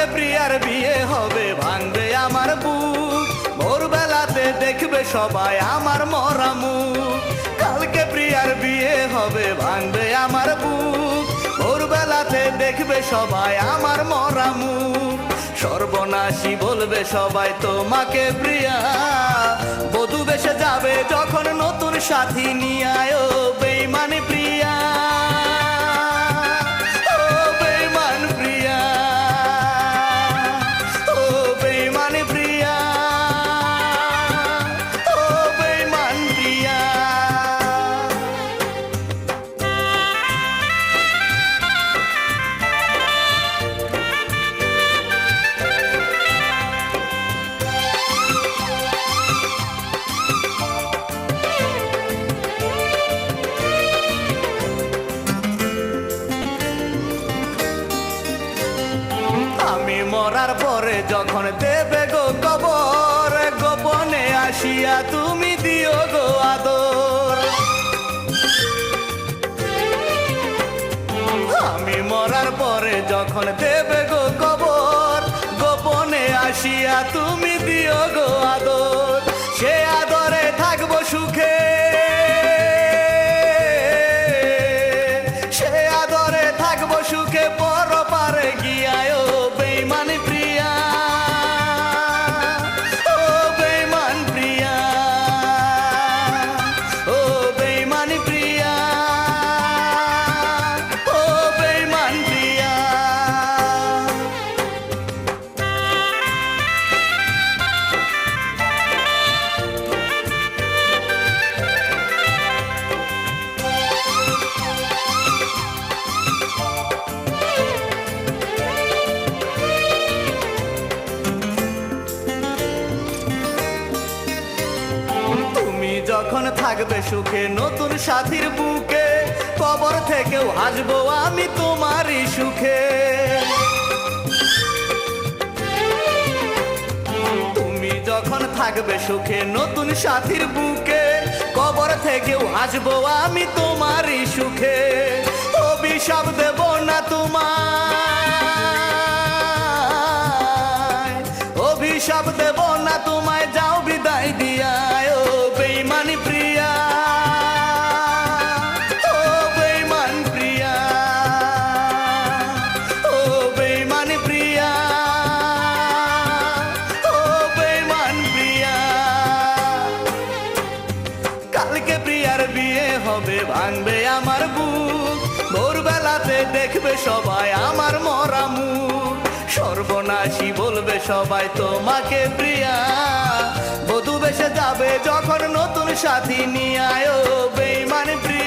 কালকে প্রিয়ার বিয়ে হবে, ভাঙবে আমার বুক, ভোরবেলাতে দেখবে সবাই আমার মরা মুখ। কালকে প্রিয়ার বিয়ে হবে, ভাঙবে আমার বুক, ভোরবেলাতে দেখবে সবাই আমার মরা মুখ। সর্বনাশী বলবে সবাই তোমাকে প্রিয়া, বধূ বেশে যাবে যখন নতুন সাথী নিয়ে আয়। ও বেঈমানি প্রিয়া, ও বেঈমান প্রিয়া, ও বেঈমানি প্রিয়া, ও বেঈমান প্রিয়া। আমি মরার পরে যখন দেবে গো কবর, গোপনে আসিয়া তুমি দিও গো আদর। আমি মরার পরে যখন দেবে গো কবর, গোপনে আসিয়া তুমি দিও গো আদর। সে আদরে থাকবো সুখে, সে আদরে থাকবো সুখে, পরপারে গিয়ায়। ও বেঈমানি প্রিয়া, ও বেঈমান প্রিয়া, ও বেঈমানি প্রিয়া, ও বেঈমান প্রিয়া। তুমি যখন থাকবে সুখে নতুন সাথীর বুকে, কবর থেকেও হাসবো আমি তোমারই সুখে। তুমি যখন থাকবে সুখে নতুন সাথীর বুকে, কবর থেকেও হাসবো আমি তোমারই সুখে। অভিশাপ দেব না তোমায়, অভিশাপ দেব না তোমায়, যাও বিদায় দিয়ায়। ও বেঈমানি প্রিয়া, ও বেঈমান প্রিয়া, ও বেঈমানি প্রিয়া, ও বেঈমান প্রিয়া। কালকে প্রিয়ার বিয়ে হবে, ভাঙবে আমার বুক, ভোরবেলাতে দেখবে সবাই আমার মরা মুখ। সর্বনাশী বলবে সবাই তোমাকে প্রিয়া, বধূ বেশে যাবে যখন নতুন সাথী নিয়ে আয়। ও বেঈমান প্রিয়া।